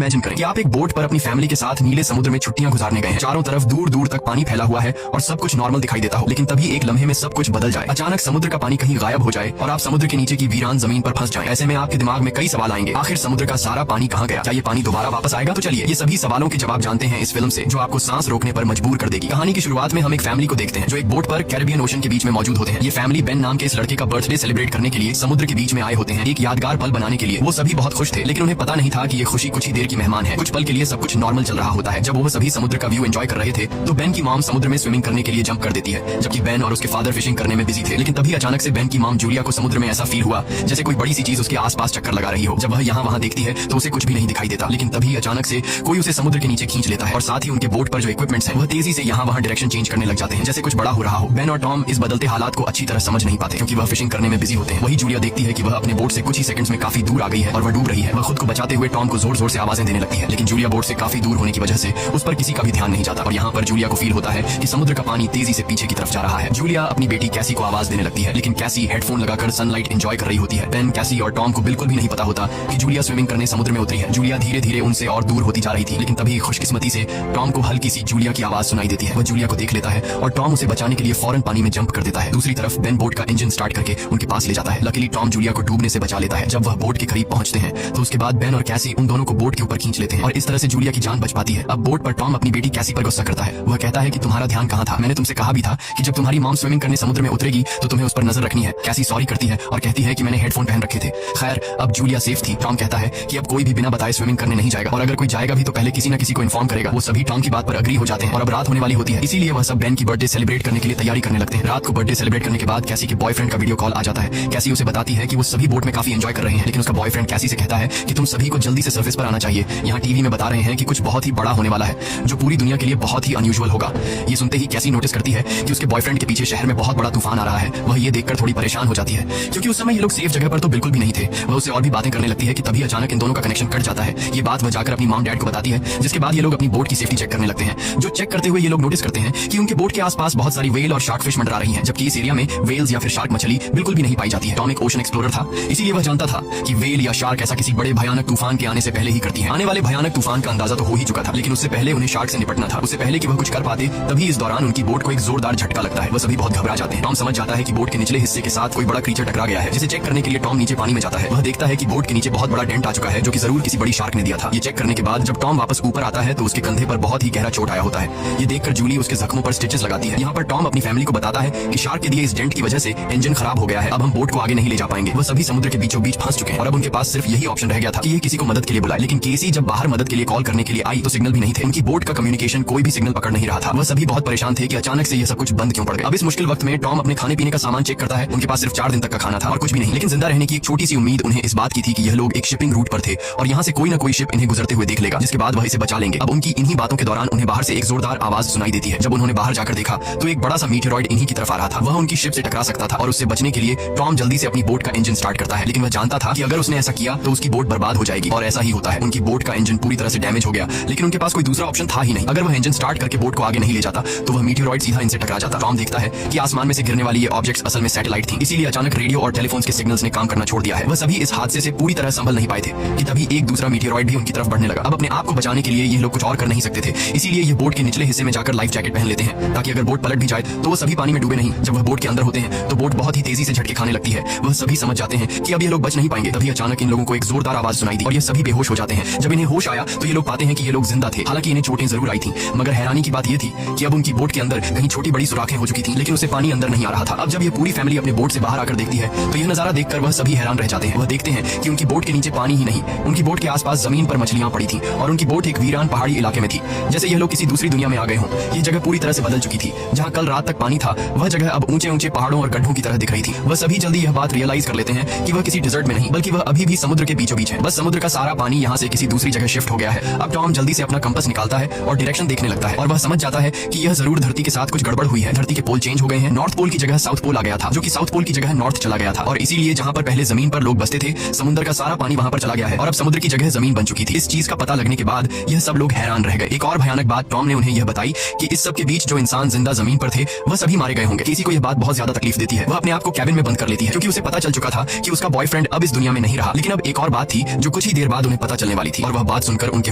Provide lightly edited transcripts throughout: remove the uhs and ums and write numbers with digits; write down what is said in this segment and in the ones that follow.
Imagine करें कि आप एक बोट पर अपनी फैमिली के साथ नीले समुद्र में छुट्टियां गुजारने गए हैं। चारों तरफ दूर दूर तक पानी फैला हुआ है और सब कुछ नॉर्मल दिखाई देता हो, लेकिन तभी एक लम्हे में सब कुछ बदल जाए। अचानक समुद्र का पानी कहीं गायब हो जाए और आप समुद्र के नीचे की वीरान जमीन पर फंस जाएं। ऐसे में आपके दिमाग में कई सवाल आएंगे, आखिर समुद्र का सारा पानी कहाँ गया? क्या ये पानी दोबारा वापस आएगा? तो चलिए ये सभी सवालों के जवाब जानते हैं इस फिल्म से, जो आपको सांस रोकने पर मजबूर कर देगी। कहानी की शुरुआत में हम एक फैमिली को देखते हैं जो एक बोट पर कैरिबियन ओशन के बीच में मौजूद होते हैं। ये फैमिली बेन नाम के इस लड़के का बर्थडे सेलिब्रेट करने के लिए समुद्र के बीच में आए होते हैं, एक यादगार पल बनाने के लिए। वो सभी बहुत खुश थे, लेकिन उन्हें पता नहीं था कि ये खुशी कुछ ही देर की मेहमान है। कुछ पल के लिए सब कुछ नॉर्मल चल रहा होता है। जब वो सभी समुद्र का व्यू एंजॉय कर रहे थे तो बेन की मॉम समुद्र में स्विमिंग करने के लिए जंप कर देती है, जबकि बेन और उसके फादर फिशिंग करने में बिजी थे। लेकिन तभी अचानक से बेन की मॉम जूलिया को समुद्र में ऐसा फील हुआ जैसे कोई बड़ी सी चीज उसके आसपास चक्कर लगा रही हो। जब वह यहाँ वहाँ देखती है तो उसे कुछ भी नहीं दिखाई देता, लेकिन तभी अचानक से कोई उसे समुद्र के नीचे खींच लेता है और साथ ही उनके बोट पर जो इक्विपमेंट्स हैं वह तेजी से यहाँ वहाँ डायरेक्शन चेंज करने लग जाते हैं, जैसे कुछ बड़ा हो रहा हो। बेन और टॉम इस बदलते हालात को अच्छी तरह समझ नहीं पाते क्योंकि वह फिशिंग करने में बिजी होते हैं। वही जूलिया देखती है कि वह अपने बोट से कुछ ही सेकंड्स में काफी दूर आ गई है और वह डूब रही है। वह खुद को बचाते हुए टॉम को जोर जोर से आवाजें देने लगती है, लेकिन जूलिया बोट से काफी दूर होने की वजह से उस पर किसी का भी ध्यान नहीं जाता और यहाँ पर जूलिया को फील होता है कि समुद्र का पानी तेजी से पीछे की तरफ जा रहा है। जूलिया अपनी बेटी कैसी को आवाज देने लगती है, लेकिन कैसी हेडफोन लगाकर सनलाइट एंजॉय कर रही होती है। बेन, कैसी और टॉम को बिल्कुल भी नहीं पता होता कि जूलिया स्विमिंग करने समुद्र में उतरी है। जूलिया धीरे धीरे उनसे और दूर होती जा रही थी, लेकिन तभी खुशकिस्मती से टॉम को हल्की सी जूलिया की आवाज सुनाई देती है। वह जूलिया को देख लेता है और टॉम उसे बचाने के लिए फौरन पानी में जंप कर देता है। दूसरी तरफ बेन बोट का इंजन स्टार्ट करके उनके पास ले जाता है। लकीली टॉम जूलिया को डूबने से बचा लेता है। जब वह बोट के करीब पहुंचते हैं तो उसके बाद बेन और कैसी उन दोनों को बोट के ऊपर खींच लेते हैं और इस तरह से जूलिया की जान बच पाती है। अब बोट पर टॉम अपनी बेटी कैसी पर गुस्सा करता है। वह कहता है कि तुम्हारा ध्यान कहाँ था? मैंने तुमसे कहा भी था कि जब तुम्हारी मॉम स्विमिंग करने समुद्र में उतरेगी तो तुम्हें उस पर नजर रखनी है। कैसी सॉरी करती है और कहती है कि मैंने हेडफोन पहन रखे थे। खैर, अब जूलिया सेफ थी। टॉम कहता है कि अब कोई भी बिना बताए स्विमिंग करने नहीं जाएगा और अगर कोई जाएगा भी तो पहले किसी न किसी को इन्फॉर्म करेगा। वो सभी टॉम की बात पर अग्री हो जाते हैं और अब रात होने वाली होती है, इसीलिए वह सब बेन की बर्थडे सेलिब्रेट करने के लिए तैयारी करने लगते हैं। रात को बर्थडे सेलिब्रेट करने के बाद कैसी के बॉयफ्रेंड का वीडियो कॉल आ जाता है। कैसी उसे बताती है कि वो सभी बोट में काफी एंजॉय कर रहे हैं, लेकिन उसका बॉयफ्रेंड कैसी से कहता है कि तुम सभी को जल्दी से सर्फेस पर आना चाहिए। यहाँ टीवी में बता रहे हैं कि कुछ बहुत ही बड़ा होने वाला है जो पूरी दुनिया के लिए बहुत ही अनयूजुअल होगा। ये सुनते ही कैसी नोटिस करती है कि उसके बॉयफ्रेंड के पीछे शहर में बहुत बड़ा तूफान आ रहा है। वह ये देखकर थोड़ी परेशान हो जाती है क्योंकि उस समय ये लोग सेफ जगह पर तो बिल्कुल भी नहीं थे। वह उससे और भी बातें करने लगती है कि तभी अचानक इन दोनों का कनेक्शन कट जाता है। ये बात वह जाकर अपनी मॉम डैड को बताती है, जिसके बाद ये लोग अपनी बोट की सेफ्टी चेक करने लगते हैं। जो चेक करते हुए ये लोग नोटिस करते हैं कि उनके बोट के आसपास बहुत सारी वेल और शार्क फिश मंडरा रही हैं, जबकि इस एरिया में वेल्स या फिर शार्क मछली बिल्कुल भी नहीं पाई जाती है। टॉम एक ओशन एक्सप्लोरर था, इसीलिए वह जानता था कि वेल या शार्क ऐसा किसी बड़े भयानक तूफान के आने से पहले ही करती है। आने वाले भयानक तूफान का अंदाजा तो हो ही चुका था, लेकिन उससे पहले उन्हें शार्क से निपटना था। उससे पहले कि वह कुछ कर पाते तभी इस दौरान उनकी बोट को एक जोरदार झटका लगता है। वह सभी बहुत घबरा जाते हैं। टॉम समझ जाता है कि बोट के निचले हिस्से के साथ कोई बड़ा क्रीचर टकरा गया है, जिसे चेक करने के लिए टॉम नीचे पानी में जाता है। वह देखता है कि बोट के नीचे बहुत बड़ा डेंट आ चुका है, जो कि जरूर किसी बड़ी शार्क ने दिया था। ये चेक करने के बाद जब टॉम वापस ऊपर आता है तो उसके कंधे पर बहुत ही गहरा चोट आया होता है। ये देखकर जूली उसके जख्मों पर स्टिचेस लगाती है। यहाँ पर टॉम अपनी फैमिली को बताता है कि शार्क के दिए इस डेंट की वजह से इंजन खराब हो गया है, अब हम बोट को आगे नहीं ले जा पाएंगे। वह सभी समुद्र के बीचों बीच फंस चुके हैं और अब उनके पास सिर्फ यही ऑप्शन रह गया था कि ये किसी को मदद के लिए बुलाए। लेकिन केसी जब बाहर मदद के लिए कॉल करने के लिए आई तो सिग्नल भी नहीं थे। उनकी बोट का कम्युनिकेशन कोई भी सिग्नल पकड़ नहीं रहा था। वह सभी बहुत परेशान थे कि अचानक से ये सब कुछ बंद क्यों पड़ गया। अब इस मुश्किल वक्त में टॉम अपने खाने पीने का सामान चेक करता है। उनके पास सिर्फ 4 दिन तक का खाना था और कुछ भी नहीं, लेकिन जिंदा रहने की एक छोटी सी उम्मीद उन्हें इस बात की थी कि यह लोग एक शिपिंग रूट पर थे और यहाँ से कोई ना कोई शिप इन्हें गुजरते हुए देख लेगा, जिसके बाद वह इसे बचा लेंगे। अब उनकी इन्हीं बातों के दौरान उन्हें बाहर से एक जोरदार आवाज सुनाई देती है। जब उन्होंने बाहर जाकर देखा तो एक बड़ा सा मीटेरॉइड इन्हीं की तरफ आ रहा था। वह उनकी शिप से टकरा सकता था और उससे बचने के लिए टॉम जल्दी से अपनी बोट का इंजन स्टार्ट करता है, लेकिन वह जानता था कि अगर उसने ऐसा किया तो उसकी बोट बर्बाद हो जाएगी और ऐसा ही होता है। उनकी बोट का इंजन पूरी तरह से डैमेज हो गया, लेकिन उनके पास कोई दूसरा ऑप्शन था ही नहीं। अगर वह इंजन स्टार्ट करके बोट को आगे नहीं ले जाता तो वह मीटेरॉइड सीधा इनसे टकरा जाता। टॉम देखता है कि आसमान में से गिरने वाली ये ऑब्जेक्ट्स असल में सैटेलाइट थी, इसीलिए अचानक रेडियो और टेलीफोन के सिग्नल्स ने काम करना छोड़ दिया है। वह सभी इस हादसे से पूरी तरह संभल नहीं पाए थे कि तभी एक दूसरा मीटेरॉइड भी उनकी तरफ बढ़ने लगा। अब अपने आप को बचाने के लिए ये लोग कुछ और कर नहीं सकते थे, इसीलिए ये बोट के निचले हिस्से में जाकर लाइफ जैकेट पहन लेते हैं ताकि अगर बोट पलट भी जाए तो वो सभी पानी में डूबे नहीं। जब वह बोट के अंदर होते हैं तो बोट बहुत ही तेजी से झटके खाने लगती है। वह सभी समझ जाते हैं कि अब ये लोग बच नहीं पाएंगे। तभी अचानक इन लोगों को एक जोरदार आवाज सुनाई दी और ये सभी बेहोश हो जाते हैं। जब इन्हें होश आया तो ये लोग पाते हैं कि ये लोग जिंदा थे। हालांकि इन्हें चोटें जरूर आई थी, मगर हैरानी की बात यह थी कि अब उनकी बोट के अंदर कहीं छोटी बड़ी सुराखें हो चुकी थी, लेकिन उससे पानी अंदर नहीं आ रहा था। अब जब ये पूरी फैमिली अपने बोट से बाहर आकर देखती है तो यह नजारा देखकर वह सभी हैरान रह जाते हैं। वह देखते हैं कि उनकी बोट के नीचे पानी ही नहीं, उनकी बोट के आसपास जमीन पर मछलियां पड़ी थी और उनकी बोट एक वीरान पहाड़ी इलाके में थी, जैसे यह लोग किसी दूसरी दुनिया में आ गए हों। ये जगह पूरी तरह से बदल चुकी थी। जहाँ कल रात तक पानी था वह जगह अब ऊंचे ऊंचे पहाड़ों और गड्ढों की तरह दिख रही थी। वह सभी जल्दी यह बात रियलाइज कर लेते हैं कि वह किसी डिजर्ट में नहीं बल्कि वह अभी भी समुद्र के बीचों बीच है। बस समुद्र का सारा पानी यहाँ से किसी दूसरी जगह शिफ्ट हो गया है। अब टॉम जल्दी से अपना कंपास निकालता है और डायरेक्शन देखने लगता है और वह समझ जाता है कि यह जरूर धरती के साथ कुछ गड़बड़ हुई है। धरती के पोल चेंज हो गए हैं। नॉर्थ पोल की जगह साउथ पोल आ गया था, जो कि साउथ पोल की जगह नॉर्थ चला गया था और इसीलिए जहाँ पर पहले जमीन पर लोग बसते थे समुद्र का सारा पानी वहाँ पर चला गया है और अब समुद्र की जगह जमीन बन चुकी थी। इस चीज का पता लगने के बाद यह सब लोग हैरान रह गए। एक और भयानक बात टॉम ने उन्हें यह बताई कि इस सब के बीच जो इंसान जिंदा जमीन पर थे वह सभी मारे गए होंगे। किसी को यह बात बहुत ज्यादा तकलीफ देती है। वह अपने आप को कैबिन में बंद कर लेती है क्योंकि उसे पता चल चुका था कि उसका बॉयफ्रेंड अब इस दुनिया में नहीं रहा। लेकिन अब एक और बात थी जो कुछ ही देर बाद उन्हें पता चलने वाली थी। थी और वह बात सुनकर उनके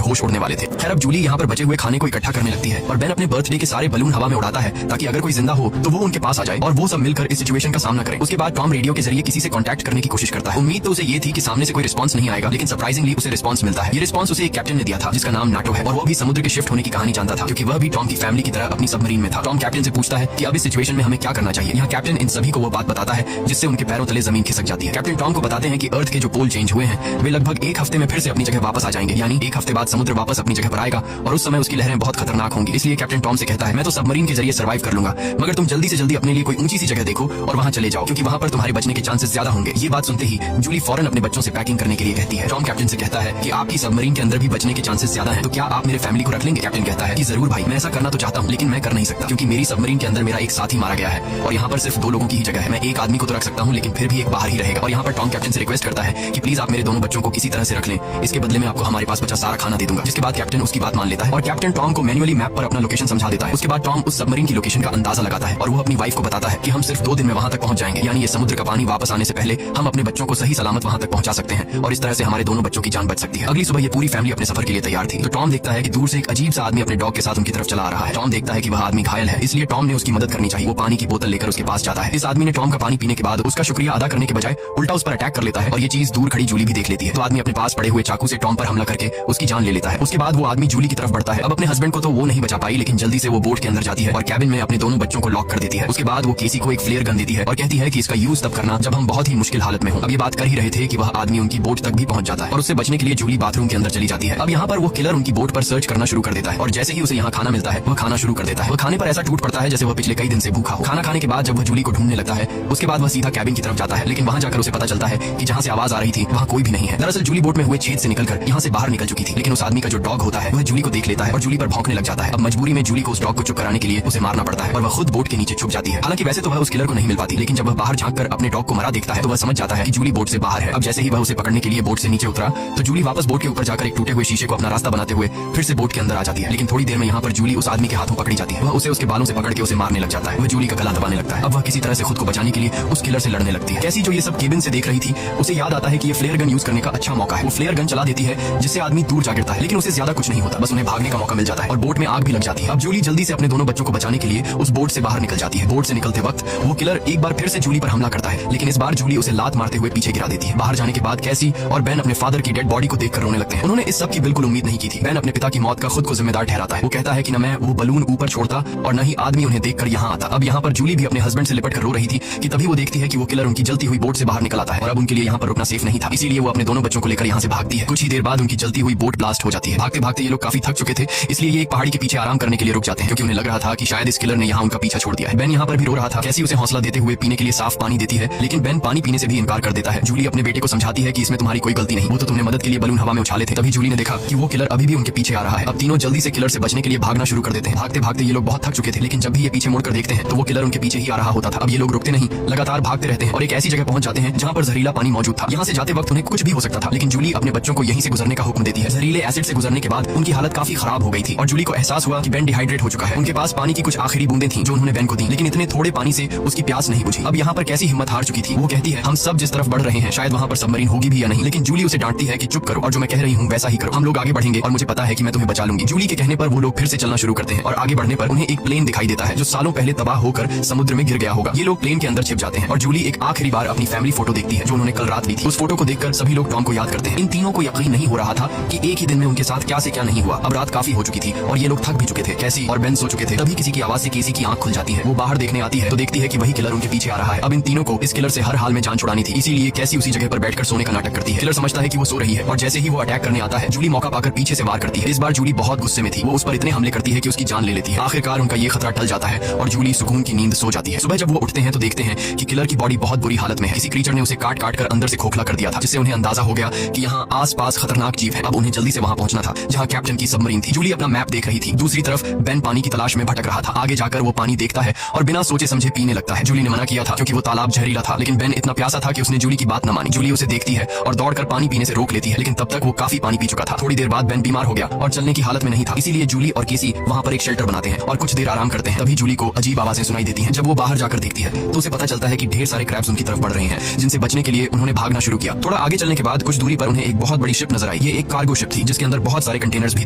होश उड़ने वाले थे। खैर अब जूली यहाँ पर बचे हुए खाने को इकट्ठा करने लगती है और बेन अपने बर्थडे के सारे बलून हवा में उड़ाता है ताकि अगर कोई जिंदा हो तो वो उनके पास आ जाए और वो सब मिलकर इस सिचुएशन का सामना करें। उसके बाद टॉम रेडियो के जरिए किसी से कांटेक्ट करने की कोशिश करता है। उम्मीद तो उसे ये थी कि सामने से कोई रिस्पांस नहीं आएगा, लेकिन सरप्राइजिंगली उसे रिस्पांस मिलता है। ये रिस्पांस उसे एक कैप्टन ने दिया था जिसका नाम नाटो है और वो भी समुद्र के शिफ्ट होने की कहानी जानता था क्योंकि वह भी टॉम की फैमिली की तरह अपनी सबमरीन में था। टॉम कैप्टन से पूछता है कि अब इस सिचुएशन में हमें क्या करना चाहिए। यहाँ कैप्टन इन सभी को वो बात बताता है जिससे उनके पैरों तले जमीन खिसक जाती है। कैप्टन टॉम को बताते हैं कि अर्थ के जो पोल चेंज हुए हैं वे लगभग एक हफ्ते में फिर से अपनी जगह वापस आ जाएंगे, यानी एक हफ्ते बाद समुद्र वापस अपनी जगह पर आएगा और उस समय उसकी लहरें बहुत खतरनाक होंगी। इसलिए कैप्टन टॉम से कहता है मैं तो सबमरीन के जरिए सर्वाइव कर लूंगा, मगर तुम जल्दी से जल्दी अपने लिए कोई ऊंची सी जगह देखो और वहां चले जाओ क्योंकि वहां पर तुम्हारे बचने के चांसेस ज्यादा होंगे। ये बात सुनते ही जूली फौरन अपने बच्चों से पैकिंग करने के लिए कहती है। टॉम कैप्टन से कहता है कि आपकी सबमरीन के अंदर भी बचने के चांसेस ज्यादा हैं, तो क्या आप मेरे फैमिली को रख लेंगे। कैप्टन कहता है कि जरूर भाई, मैं ऐसा करना तो चाहता हूँ लेकिन मैं कर नहीं सकता क्योंकि मेरी सबमरीन के अंदर मेरा एक साथी मारा गया है और यहाँ पर सिर्फ 2 लोगों की ही जगह है। मैं एक आदमी को तो रख सकता हूँ लेकिन फिर भी एक बाहर ही रहेगा। और यहाँ पर टॉम कैप्टन से रिक्वेस्ट करता है कि प्लीज आप मेरे दोनों बच्चों को किसी तरह से रख लें, इसके बदले में आपको हमारे पास बचा सारा खाना दे दूंगा। जिसके बाद कैप्टन उसकी बात मान लेता है और कैप्टन टॉम को मैन्युअली मैप पर अपना लोकेशन समझा देता है। उसके बाद टॉम उस सबमरीन की लोकेशन का अंदाजा लगाता है और वो अपनी वाइफ को बताता है कि हम सिर्फ 2 दिन में वहां तक पहुंच जाएंगे, यानी ये समुद्र का पानी वापस आने से पहले हम अपने बच्चों को सही सलामत वहां तक पहुंचा सकते हैं और इस तरह से हमारे दोनों बच्चों की जान बच सकती है। अगली सुबह ये पूरी फैमिली अपने सफर के लिए तैयार थी तो टॉम देखता है कि दूर से एक अजीब सा आदमी अपने डॉग के साथ उनकी तरफ चला आ रहा है। टॉम देखता है कि वह आदमी घायल है, इसलिए टॉम ने उसकी मदद करनी चाहिए। वो पानी की बोतल लेकर उसके पास जाता है। इस आदमी ने टॉम का पानी पीने के बाद उसका शुक्रिया अदा करने के बजाय उल्टा उस पर अटैक कर लेता है और ये चीज दूर खड़ी जूली भी देख लेती है। तो आदमी अपने पास पड़े हुए चाकू से टॉम पर हमला करके उसकी जान ले लेता है। उसके बाद वो आदमी जूली की तरफ बढ़ता है। अब अपने हस्बैंड को तो वो नहीं बचा पाई, लेकिन जल्दी से वो बोट के अंदर जाती है और कैबिन में अपने दोनों बच्चों को लॉक कर देती है। उसके बाद वो केसी को एक फ्लेयर गन देती है और कहती है कि इसका यूज तब करना जब हम बहुत ही मुश्किल हालत में हो। अब ये बात कर ही रहे थे कि वह आदमी उनकी बोट तक भी पहुंच जाता है और उससे बचने के लिए जूली बाथरूम के अंदर चली जाती है। अब यहाँ पर वो किलर उनकी बोट पर सर्च करना शुरू कर देता है और जैसे ही उसे यहाँ खाना मिलता है वह खाना शुरू कर देता है। वह खाने पर ऐसा टूट पड़ता है जैसे वह पिछले कई दिन से भूखा हो। खाना खाने के बाद जब वह जूली को ढूंढने लगता है उसके बाद वह सीधा कैबिन की तरफ जाता है, लेकिन वहां जाकर उसे पता चलता है कि जहाँ से आवाज आ रही थी वहाँ कोई भी नहीं है। दरअसल जूली बोट में हुए छेद से निकलकर यहाँ से बाहर निकल चुकी थी, लेकिन उस आदमी का जो डॉग होता है वह जूली को देख लेता है और जूली पर भौंकने लग जाता है। अब मजबूरी में जूली को उस डॉग को चुप कराने के लिए उसे मारना पड़ता है और वह खुद बोट के नीचे छुप जाती है। हालांकि वैसे तो वह उस किलर को नहीं मिल पाती, लेकिन जब वह बाहर झांक कर अपने डॉग को मरा देखता है तो वह समझ जाता है कि जूली बोट से बाहर है। अब जैसे ही वह उसे पकड़ने के लिए बोट से नीचे उतरा तो जूली वापस बोट के ऊपर जाकर एक टूटे हुए शीशे को अपना रास्ता बनाते हुए फिर से बोट के अंदर आ जाती है। लेकिन थोड़ी देर में यहाँ पर जूली उस आदमी के हाथों पकड़ी जाती है। वह उसे उसके बालों से पकड़ के उसे मारने लग जाता है। वह जूली का गला दबाने लगता है। अब वह किसी तरह से खुद को बचाने के लिए उस किलर से लड़ने लगती है। कैसी जो ये सब केबिन से देख रही थी उसे याद आता है कि ये फ्लेयर गन यूज करने का अच्छा मौका है। वो फ्लेयर गन चला देती है जिससे आदमी दूर जा गिरता है, लेकिन उसे ज्यादा कुछ नहीं होता, बस उन्हें भागने का मौका मिल जाता है और बोट में आग भी लग जाती है। अब जूली जल्दी से अपने दोनों बच्चों को बचाने के लिए उस बोट से बाहर निकल जाती है। बोट से निकलते वक्त वो किलर एक बार फिर से जूली पर हमला करता है, लेकिन इस बार जूली उसे लात मारते हुए पीछे गिरा देती है। बाहर जाने के बाद कैसी और बेन अपने फादर की डेड बॉडी को देखकर रोने लगते हैं। उन्होंने इस सब की बिल्कुल उम्मीद नहीं की थी। बेन अपने पिता की मौत का खुद को जिम्मेदार ठहराता है। वो कहता है कि न मैं वो बलून ऊपर छोड़ता और न ही आदमी उन्हें देखकर यहाँ आता। अब यहाँ पर जूली भी अपने हस्बैंड से लिपट कर रो रही थी कि तभी वो देखती है कि वो किलर उनकी जलती हुई बोट से बाहर निकल आता है और अब उनके लिए यहाँ पर रुकना सेफ नहीं था, इसीलिए वो अपने दोनों बच्चों को लेकर यहाँ से भागती है। कुछ ही देर बाद उनकी जलती हुई बोट ब्लास्ट हो जाती है। भागते भागते ये लोग काफी थक चुके थे, इसलिए ये एक पहाड़ी के पीछे आराम करने के लिए रुक जाते हैं क्योंकि उन्हें लग रहा था कि शायद इस किलर ने यहाँ उनका पीछा छोड़ दिया है। बेन यहाँ पर भी रो रहा था। कैसी उसे हौसला देते हुए पीने के लिए साफ पानी देती है, लेकिन बेन पानी पीने से भी इनकार कर देता है। जूली अपने बेटे को समझाती है कि इसमें तुम्हारी कोई गलती नहीं, वो तो तुमने मदद के लिए बलून हवा में उछाले थे। तभी जूली ने देखा कि वो किलर अभी भी उनके पीछे आ रहा है। अब तीनों जल्दी से किलर से बचने के लिए भागना शुरू कर देते हैं। भागते भागते ये लोग बहुत थक चुके थे, लेकिन जब भी ये पीछे मुड़कर देखते हैं तो वो किलर उनके पीछे ही आ रहा होता था। अब ये लोग रुकते नहीं, लगातार भागते रहते हैं और एक ऐसी जगह पहुंच जाते हैं जहाँ पर जहरीला पानी मौजूद था। यहाँ से जाते वक्त उन्हें कुछ भी हो सकता था, लेकिन जूली अपने बच्चों को यहीं से गुजरने का हुक्म देती है। जहरीले एसिड से गुजरने के बाद उनकी हालत काफी खराब हो गई थी और जूली को एहसास हुआ कि बेन डिहाइड्रेट हो चुका है। उनके पास पानी की कुछ आखिरी बूंदें थीं जो उन्होंने बेन को दी, लेकिन इतने थोड़े पानी से उसकी प्यास नहीं बुझी। अब यहाँ पर कैसी हिम्मत हार चुकी थी। वो कहती है हम सब जिस तरफ बढ़ रहे हैं शायद वहाँ पर सबमरीन होगी भी या नहीं, लेकिन जूली उसे डांटती है कि चुप करो और जो मैं कह रही हूँ वैसा ही करो। हम लोग आगे बढ़ेंगे और मुझे पता है कि मैं तुम्हें बचा लूंगी। जूली के कहने पर वो लोग फिर से चलना शुरू करते हैं और आगे बढ़ने पर उन्हें एक प्लेन दिखाई देता है जो सालों पहले तबाह होकर समुद्र में गिर गया होगा। ये लोग प्लेन के अंदर छिप जाते हैं और जूली एक आखिरी बार अपनी फैमिली फोटो देखती है जो उन्होंने कल रात ली थी। उस फोटो को देखकर सभी लोग टॉम को याद करते हैं। इन तीनों को यकीन नहीं हो रहा था कि एक ही दिन में उनके साथ क्या से क्या नहीं हुआ। अब रात काफी हो चुकी थी और ये लोग थक भी चुके थे। कैसी और बेन सो चुके थे। तभी किसी की आवाज से केसी की आंख खुल जाती है। वो बाहर देखने आती है तो देखती है कि वही किलर उनके पीछे आ रहा है। अब इन तीनों को इस किलर से हर हाल में जान छुड़ानी थी, इसीलिए कैसी उसी जगह पर बैठकर सोने का नाटक करती है। किलर समझता है कि वो सो रही है और जैसे ही वो अटैक करने आता है जूली मौका पाकर पीछे से वार करती है। इस बार जूली बहुत गुस्से में थी। वो उस पर इतने हमले करती है कि उसकी जान ले लेती है। आखिरकार उनका ये खतरा टल जाता है और जूली सुकून की नींद सो जाती है। सुबह जब वो उठते हैं तो देखते हैं कि किलर की बॉडी बहुत बुरी हालत में है। किसी क्रीचर ने उसे काट काट कर अंदर से खोखला कर दिया था, जिससे उन्हें अंदाजा हो गया कि यहाँ आस-पास खतरनाक जीव है। अब उन्हें जल्दी से वहाँ पहुंचना था जहाँ कैप्टन की सबमरीन थी। जूली अपना मैप देख रही थी। दूसरी तरफ बेन पानी की तलाश में भटक रहा था। आगे जाकर वो पानी देखता है और बिना सोचे समझे पीने लगता है। जूली ने मना किया था क्योंकि वो तालाब जहरीला था, लेकिन बेन इतना प्यासा था कि उसने जूली की बात न मानी। जूली उसे देखती है और दौड़कर पानी पीने से रोक लेती है, लेकिन तब तक वो काफी पानी पी चुका था। थोड़ी देर बाद बेन बीमार हो गया और चलने की हालत में नहीं था, इसीलिए जूली और केसी वहाँ पर एक शेल्टर बनाते हैं और कुछ देर आराम करते हैं। तभी जूली को अजीब आवाजें सुनाई देती हैं। जब वो बाहर जाकर देखती है तो उसे पता चलता है कि ढेर सारे क्रैब्स उनकी तरफ बढ़ रहे हैं, जिनसे बचने के लिए उन्होंने भागना शुरू किया। थोड़ा आगे चलने के बाद कुछ दूरी पर उन्हें एक बहुत बड़ी शिप नजर आई। ये एक कार्गो शिप थी जिसके अंदर बहुत सारे कंटेनर्स भी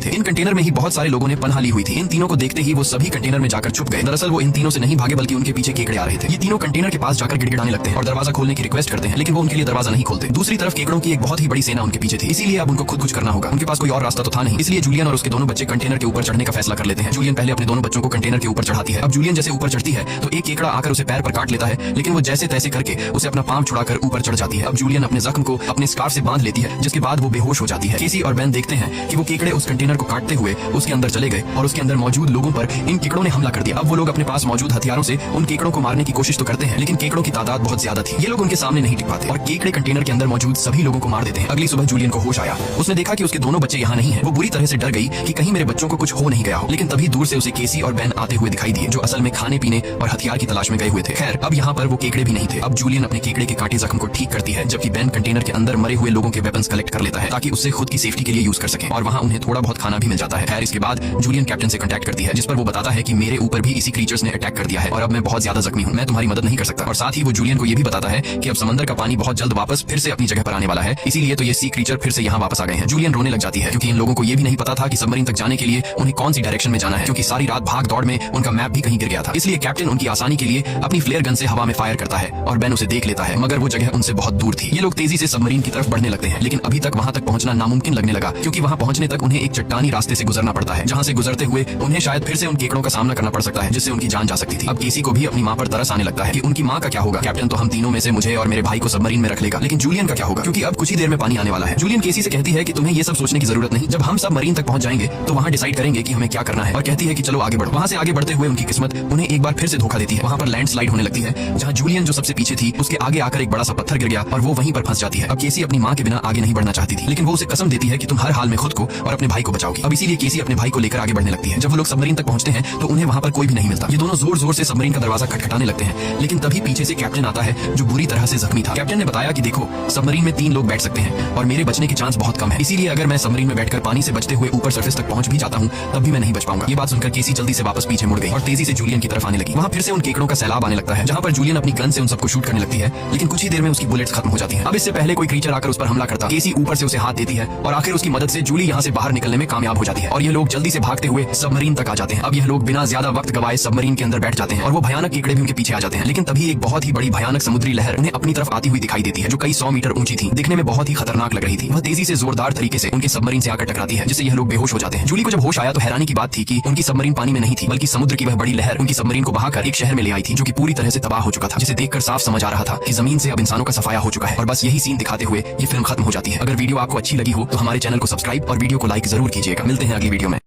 थे। इन कंटेनर में ही बहुत सारे लोगों ने पनाह ली हुई थी। इन तीनों को देखते ही वो सभी कंटेनर में जाकर छुप गए। दरअसल वो इन तीनों से नहीं भागे बल्कि उनके पीछे केकड़े आ रहे थे। ये तीनों कंटेनर के पास जाकर गिड़गिड़ाने लगते हैं और दरवाजा खोलने की रिक्वेस्ट करते हैं, लेकिन वो उनके लिए दरवाजा नहीं खोलते। दूसरी तरफ केकड़ों की एक बहुत ही बड़ी सेना उनके पीछे थी, इसीलिए अब उनको खुद कुछ करना होगा। उनके पास कोई और रास्ता तो था नहीं। इसलिए जूलियन और उसके दोनों बच्चे कंटेनर के ऊपर चढ़ने का फैसला कर लेते हैं। जूलियन पहले अपने दोनों बच्चों को कंटेनर के ऊपर चढ़ाती है। अब जूलियन जैसे ऊपर चढ़ती है तो एक केकड़ा आकर उसे पैर पर काट लेता है, लेकिन वो जैसे तैसे करके उसे अपना पांव छुड़ाकर ऊपर चढ़ जाती है। अब जूलियन अपने जख्म को अपने स्कार्फ से बांध लेती है, जिसके बाद वो बेहोश हो जाती है। केसी और बेन देखते हैं कि वो केकड़े उस कंटेनर को काटते हुए उसके अंदर चले गए और उसके अंदर मौजूद लोगों पर इन केकड़ों ने हमला कर दिया। अब वो लोग अपने पास मौजूद हथियारों से उन केकड़ों को मारने की कोशिश तो करते हैं, लेकिन केकड़ों की तादाद बहुत ज्यादा थी। ये लोग उनके सामने नहीं टिक पाते और केकड़े कंटेनर के अंदर मौजूद सभी लोगों को मार देते हैं। अगली सुबह जूलियन को होश आया। उसने देखा कि उसके दोनों बच्चे यहाँ नहीं है। वो बुरी तरह से डर गई कि कहीं मेरे बच्चों को कुछ हो नहीं गया हो, लेकिन तभी दूर से उसे केसी और बेन आते हुए दिखाई दिए, जो असल में खाने पीने और हथियार की तलाश में गए हुए थे। खैर, अब यहाँ पर वो केकड़े भी नहीं थे। अब जूलियन अपने केकड़े के काटे जख्म को ठीक करती है, जबकि बेन कंटेनर के अंदर मरे हुए लोगों के वेपन्स कलेक्ट कर लेता है ताकि उससे खुद की सेफ्टी के लिए यूज कर सके, और वहाँ उन्हें थोड़ा बहुत खाना भी मिल जाता है। खैर, इसके बाद जूलियन कैप्टन से कांटेक्ट करती है, जिस पर वो बताता है कि मेरे ऊपर भी इसी क्रीचर्स ने अटैक कर दिया है और अब मैं बहुत ज्यादा जख्मी हूँ, मैं तुम्हारी मदद नहीं कर सकता। और साथ ही वो जूलियन को ये भी बताता है कि अब समंदर का पानी बहुत जल्द वापस फिर से अपनी जगह पर आने वाला है, इसीलिए तो ये सी क्रीचर फिर से यहाँ वापस आ गए हैं। जूलियन रोने लग जाती है क्योंकि इन लोगों को ये भी नहीं पता था कि सबमरीन तक जाने के लिए उन्हें कौन सी डायरेक्शन में जाना है, क्योंकि सारी रात भाग दौड़ में उनका मैप भी कहीं गिर गया था। इसलिए कैप्टन उनकी आसानी के लिए अपनी फ्लेयर गन से हवा में फायर करता है और बेन उसे देख लेता है, मगर वो जगह उनसे बहुत दूर थी। ये लोग तेजी से सबमरीन की तरफ बढ़ने लगते हैं, लेकिन अभी तक वहां तक पहुंचना नामुमकिन लगने लगा, क्योंकि वहां पहुंचने तक उन्हें एक चट्टानी रास्ते से गुजरना पड़ता है, जहां से गुजरते हुए उन्हें शायद फिर से उन केकड़ों का सामना करना पड़ सकता है, जिससे उनकी जान जा सकती थी। अब केसी को भी अपनी मां पर तरस आने लगता है कि उनकी मां का क्या होगा। कैप्टन तो हम तीनों में से मुझे और मेरे भाई को सबमरीन में रख लेगा, लेकिन जूलियन का क्या होगा, क्योंकि अब कुछ ही देर में पानी आने वाला है। जूलियन केसी से कहती है कि तुम्हें ये सब सोचने की जरूरत नहीं, जब हम सब मरीन तक पहुंच जाएंगे तो वहां डिसाइड करेंगे कि हमें क्या करना है, और कहती है कि चलो आगे बढ़ो। वहां से आगे बढ़ते हुए उनकी किस्मत उन्हें एक बार फिर से धोखा देती है। वहां पर लैंडस्लाइड होने लगती है, जहां जूलियन जो सबसे पीछे थी उसके आगे आकर एक बड़ा सा पत्थर गिर गया और वो वहीं पर फंस जाती है। अब केसी अपनी मां के बिना आगे नहीं बढ़ना चाहती थी, लेकिन वो उसे कसम देती है कि तुम हर हाल में खुद को और अपने भाई को बचाओगी। अब इसीलिए केसी अपने भाई को लेकर आगे बढ़ने लगती है। जब वो लोग सबमरीन तक पहुंचते हैं तो उन्हें वहां पर कोई भी नहीं मिलता। ये दोनों जोर जोर से सबमरीन का दरवाजा खटखटाने लगते हैं, लेकिन तभी पीछे से कैप्टन आता है जो बुरी तरह से जख्मी था। कैप्टन ने बताया कि देखो, सबमरीन में 3 लोग बैठ सकते हैं और मेरे बचने के चांस बहुत कम है, इसीलिए अगर मैं सबमरीन में बैठकर पानी से बचते हुए ऊपर सरफेस तक पहुंच भी जाता हूं तब भी मैं नहीं बच पाऊंगा। ये बात सुनकर केसी जल्दी से वापस पीछे मुड़ गई और तेजी से जूलियन की तरफ आने लगी। वहां फिर से उन केकड़ों का सैलाब आने लगता है, जहां पर जूलियन अपनी गन से उन सबको शूट करने लगती है, लेकिन कुछ ही देर में उसकी बुलेट्स खत्म हो जाती हैं। अब इससे पहले कोई क्रीचर आकर उस पर हमला करता, केसी ऊपर से उसे हाथ देती है और आखिर उसकी मदद से जूली यहाँ से बाहर निकलने में कामयाब हो जाती है और ये लोग जल्दी से भागते हुए सबमरीन तक आ जाते हैं। अब यह लोग बिना ज्यादा वक्त गवाए सबमरीन के अंदर बैठ जाते हैं और वो भयानक केकड़े भी उनके पीछे आ जाते हैं, लेकिन तभी एक बहुत ही बड़ी भयानक समुद्री लहर उन्हें अपनी तरफ आती हुई दिखाई देती है, जो कई 100 मीटर ऊंची थी। दिखने में बहुत ही खतरनाक लग रही थी। वह तेजी से जोरदार तरीके से उनके सबमरीन से आकर टकराती है, जिससे यह लोग बेहोश हो जाते हैं। जूली को जब होश आया तो हैरानी की बात थी कि उनकी सबमरीन पानी में नहीं थी, बल्कि समुद्र की वह बड़ी लहर उनकी सबमरीन को बहाकर एक शहर में ले आई थी, जो कि पूरी तरह से तबाह हो चुका था, जिसे देखकर साफ समझ आ रहा था कि जमीन से अब इंसानों का सफाया हो चुका है। और बस यही सीन दिखाते हुए ये फिल्म खत्म हो जाती है। अगर वीडियो आपको अच्छी लगी हो तो हमारे चैनल को सब्सक्राइब और वीडियो को लाइक जरूर कीजिएगा। मिलते हैं अगली वीडियो में।